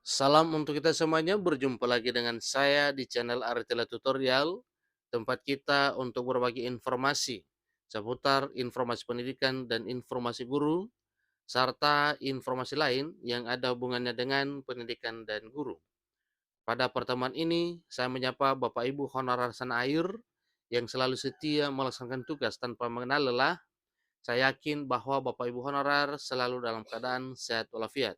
Salam untuk kita semuanya, berjumpa lagi dengan saya di channel Aritila Tutorial, tempat kita untuk berbagi informasi seputar informasi pendidikan dan informasi guru, serta informasi lain yang ada hubungannya dengan pendidikan dan guru. Pada pertemuan ini, saya menyapa Bapak Ibu honorer sana air yang selalu setia melaksanakan tugas tanpa mengenal lelah. Saya yakin bahwa Bapak Ibu honorer selalu dalam keadaan sehat walafiat.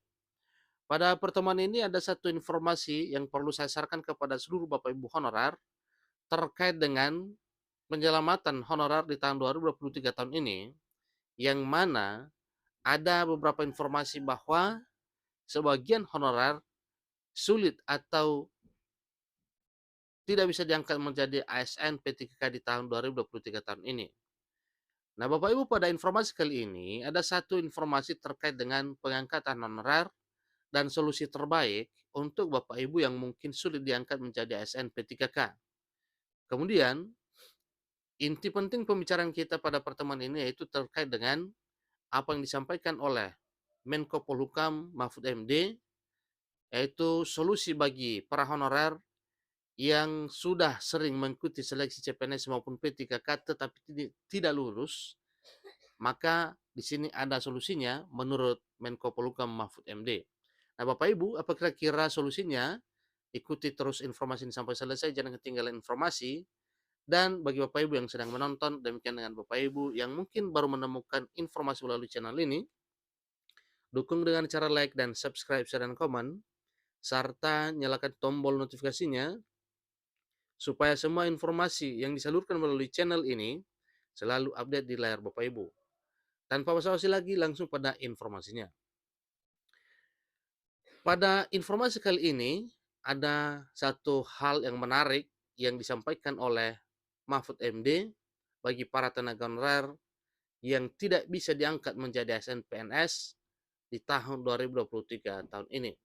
Pada pertemuan ini ada satu informasi yang perlu saya sarankan kepada seluruh Bapak Ibu honorer terkait dengan penyelamatan honorer di tahun 2023 tahun ini, yang mana ada beberapa informasi bahwa sebagian honorer sulit atau tidak bisa diangkat menjadi ASN P3K di tahun 2023 tahun ini. Nah, Bapak Ibu, pada informasi kali ini ada satu informasi terkait dengan pengangkatan honorer dan solusi terbaik untuk Bapak Ibu yang mungkin sulit diangkat menjadi ASN P3K. Kemudian, inti penting pembicaraan kita pada pertemuan ini yaitu terkait dengan apa yang disampaikan oleh Menko Polhukam Mahfud MD, yaitu solusi bagi para honorer yang sudah sering mengikuti seleksi CPNS maupun P3K tetapi tidak lulus, maka di sini ada solusinya menurut Menko Polhukam Mahfud MD. Nah, Bapak Ibu, apa kira-kira solusinya? Ikuti terus informasi ini sampai selesai, jangan ketinggalan informasi. Dan bagi Bapak Ibu yang sedang menonton, demikian dengan Bapak Ibu yang mungkin baru menemukan informasi melalui channel ini, dukung dengan cara like dan subscribe, share, dan komen, serta nyalakan tombol notifikasinya, supaya semua informasi yang disalurkan melalui channel ini selalu update di layar Bapak Ibu. Tanpa basa-basi lagi, langsung pada informasinya. Pada informasi kali ini, ada satu hal yang menarik yang disampaikan oleh Mahfud MD bagi para tenaga honorer yang tidak bisa diangkat menjadi ASN PNS di tahun 2023 tahun ini.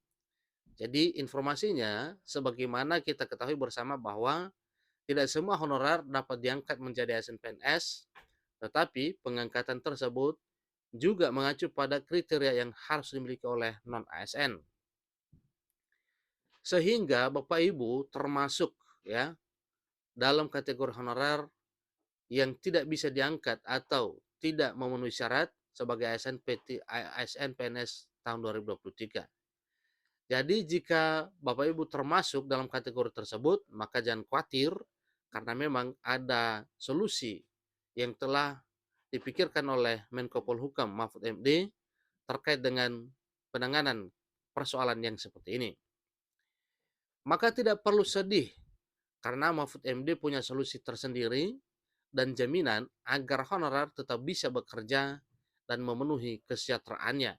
Jadi informasinya, sebagaimana kita ketahui bersama bahwa tidak semua honorer dapat diangkat menjadi ASN PNS, tetapi pengangkatan tersebut juga mengacu pada kriteria yang harus dimiliki oleh non-ASN. Sehingga Bapak Ibu termasuk ya dalam kategori honorer yang tidak bisa diangkat atau tidak memenuhi syarat sebagai ASN PNS tahun 2023. Jadi jika Bapak Ibu termasuk dalam kategori tersebut, maka jangan khawatir karena memang ada solusi yang telah dipikirkan oleh Menko Polhukam Mahfud MD terkait dengan penanganan persoalan yang seperti ini. Maka tidak perlu sedih karena Mahfud MD punya solusi tersendiri dan jaminan agar honorer tetap bisa bekerja dan memenuhi kesejahteraannya.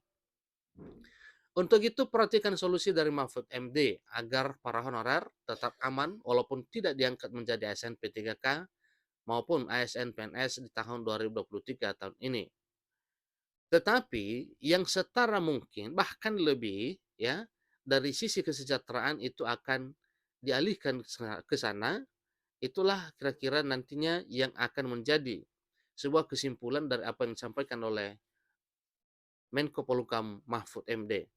Untuk itu, perhatikan solusi dari Mahfud MD agar para honorer tetap aman walaupun tidak diangkat menjadi ASN P3K maupun ASN PNS di tahun 2023 tahun ini. Tetapi yang setara mungkin bahkan lebih ya dari sisi kesejahteraan itu akan dialihkan ke sana. Itulah kira-kira nantinya yang akan menjadi sebuah kesimpulan dari apa yang disampaikan oleh Menko Polhukam Mahfud MD.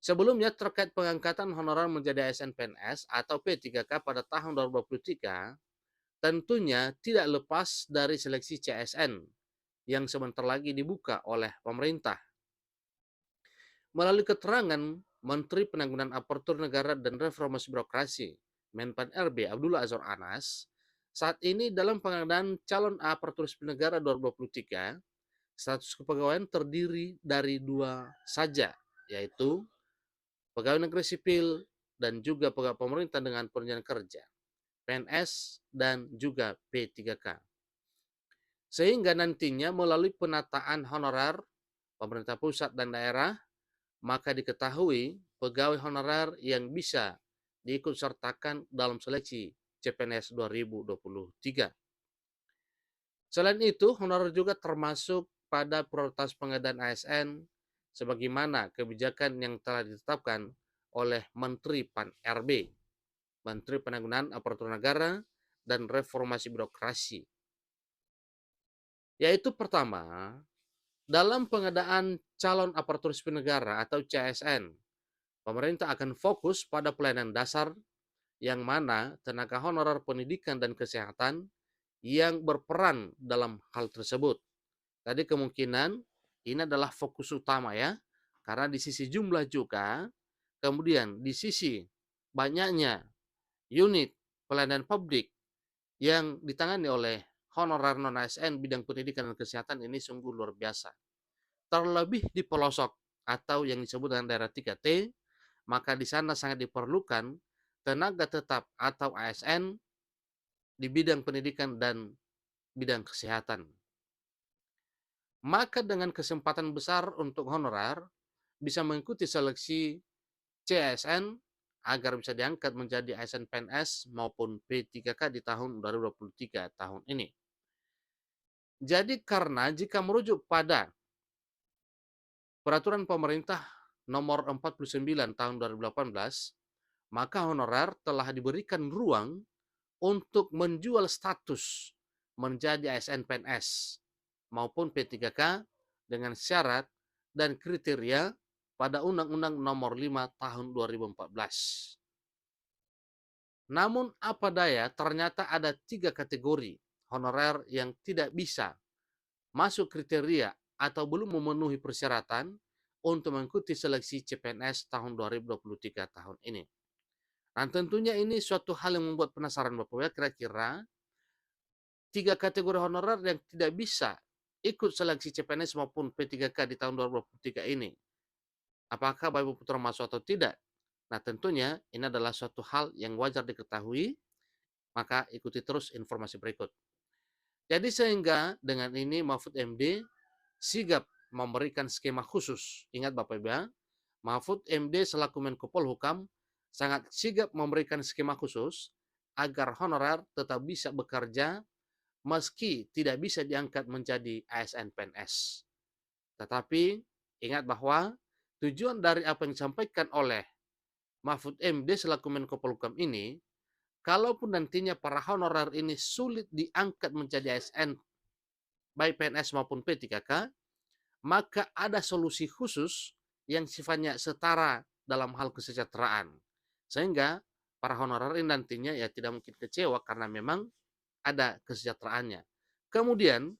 Sebelumnya terkait pengangkatan honorer menjadi ASN PNS atau P3K pada tahun 2023, tentunya tidak lepas dari seleksi CSN yang sebentar lagi dibuka oleh pemerintah. Melalui keterangan Menteri Penanggulangan Aparatur Negara dan Reformasi Birokrasi, Menpan RB Abdullah Azwar Anas, saat ini dalam pengadaan calon aparatur sipil negara 2023, status kepegawaian terdiri dari dua saja, yaitu pegawai negeri sipil dan juga pegawai pemerintah dengan perjanjian kerja, PNS dan juga P3K. Sehingga nantinya melalui penataan honorer pemerintah pusat dan daerah, maka diketahui pegawai honorer yang bisa diikut sertakan dalam seleksi CPNS 2023. Selain itu, honorer juga termasuk pada prioritas pengadaan ASN sebagaimana kebijakan yang telah ditetapkan oleh Menteri Pan-RB, Menteri Penanggulangan Aparatur Negara dan Reformasi Birokrasi. Yaitu pertama, dalam pengadaan calon aparatur sipil negara atau CSN, Pemerintah akan fokus pada pelayanan dasar yang mana tenaga honorer pendidikan dan kesehatan yang berperan dalam hal tersebut. Tadi kemungkinan ini adalah fokus utama ya, karena di sisi jumlah juga, kemudian di sisi banyaknya unit pelayanan publik yang ditangani oleh honorer non-ASN bidang pendidikan dan kesehatan ini sungguh luar biasa. Terlebih di pelosok atau yang disebut dengan daerah 3T, maka di sana sangat diperlukan tenaga tetap atau ASN di bidang pendidikan dan bidang kesehatan. Maka dengan kesempatan besar untuk honorer bisa mengikuti seleksi CSN agar bisa diangkat menjadi ASN PNS maupun P3K di tahun 2023 tahun ini. Jadi karena jika merujuk pada peraturan pemerintah nomor 49 tahun 2018, maka honorer telah diberikan ruang untuk menjual status menjadi ASN PNS maupun P3K dengan syarat dan kriteria pada Undang-Undang Nomor 5 Tahun 2014. Namun apa daya, ternyata ada 3 kategori honorer yang tidak bisa masuk kriteria atau belum memenuhi persyaratan untuk mengikuti seleksi CPNS tahun 2023 tahun ini. Nah, tentunya ini suatu hal yang membuat penasaran Bapak ya, kira-kira 3 kategori honorer yang tidak bisa ikut seleksi CPNS maupun P3K di tahun 2023 ini. Apakah Bapak Ibu termasuk atau tidak? Nah, tentunya ini adalah suatu hal yang wajar diketahui, maka ikuti terus informasi berikut. Jadi sehingga dengan ini Mahfud MD sigap memberikan skema khusus. Ingat Bapak Ibu ya, Mahfud MD selaku Menko Polhukam sangat sigap memberikan skema khusus agar honorer tetap bisa bekerja meski tidak bisa diangkat menjadi ASN PNS. Tetapi ingat bahwa tujuan dari apa yang disampaikan oleh Mahfud MD selaku Menko Polhukam ini, kalaupun nantinya para honorer ini sulit diangkat menjadi ASN baik PNS maupun P3K, maka ada solusi khusus yang sifatnya setara dalam hal kesejahteraan. Sehingga para honorer ini nantinya ya tidak mungkin kecewa karena memang ada kesejahteraannya. Kemudian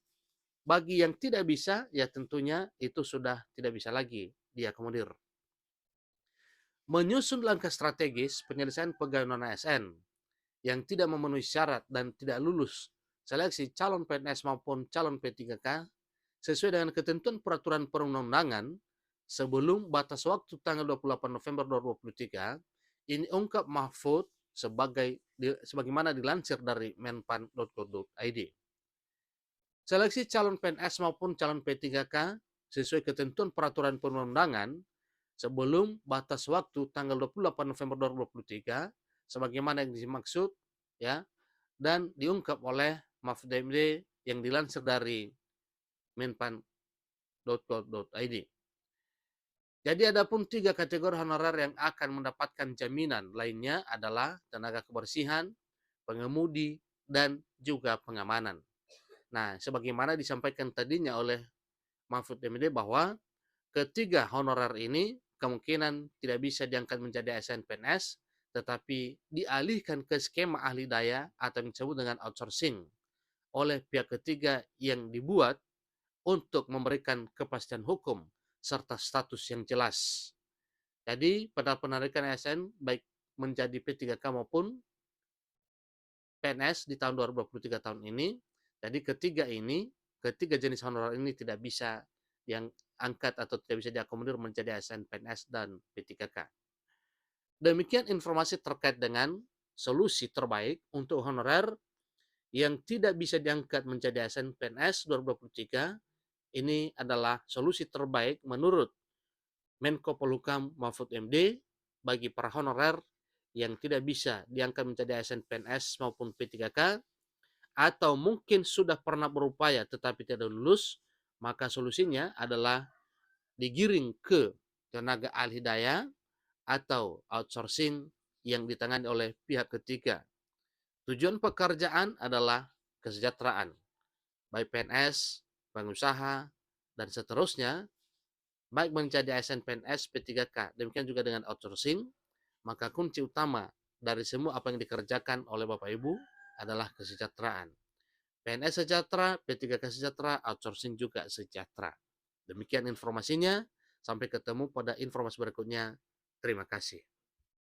bagi yang tidak bisa ya tentunya itu sudah tidak bisa lagi diakomodir. Menyusun langkah strategis penyelesaian pegawai non-ASN yang tidak memenuhi syarat dan tidak lulus seleksi calon PNS maupun calon P3K sesuai dengan ketentuan peraturan perundang-undangan sebelum batas waktu tanggal 28 November 2023 ini ungkap Mahfud sebagaimana dilansir dari menpan.go.id. Seleksi calon PNS maupun calon P3K sesuai ketentuan peraturan perundang-undangan sebelum batas waktu tanggal 28 November 2023 sebagaimana yang dimaksud ya dan diungkap oleh Mahfud MD yang dilansir dari menpan.go.id. Jadi adapun 3 kategori honorer yang akan mendapatkan jaminan lainnya adalah tenaga kebersihan, pengemudi, dan juga pengamanan. Nah, sebagaimana disampaikan tadinya oleh Mahfud MD bahwa ketiga honorer ini kemungkinan tidak bisa diangkat menjadi ASN PNS, tetapi dialihkan ke skema ahli daya atau yang disebut dengan outsourcing oleh pihak ketiga yang dibuat untuk memberikan kepastian hukum serta status yang jelas. Jadi pada penarikan ASN baik menjadi P3K maupun PNS di tahun 2023 tahun ini, jadi ketiga jenis honorer ini tidak bisa yang angkat atau tidak bisa diakomodir menjadi ASN PNS dan P3K. Demikian informasi terkait dengan solusi terbaik untuk honorer yang tidak bisa diangkat menjadi ASN PNS 2023. Ini adalah solusi terbaik menurut Menko Polhukam Mahfud MD bagi para honorer yang tidak bisa diangkat menjadi ASN PNS maupun P3K atau mungkin sudah pernah berupaya tetapi tidak lulus, maka solusinya adalah digiring ke tenaga ahli daya atau outsourcing yang ditangani oleh pihak ketiga. Tujuan pekerjaan adalah kesejahteraan, baik PNS, pengusaha, dan seterusnya, baik menjadi ASN PNS, P3K, demikian juga dengan outsourcing, maka kunci utama dari semua apa yang dikerjakan oleh Bapak Ibu adalah kesejahteraan. PNS sejahtera, P3K sejahtera, outsourcing juga sejahtera. Demikian informasinya, sampai ketemu pada informasi berikutnya. Terima kasih.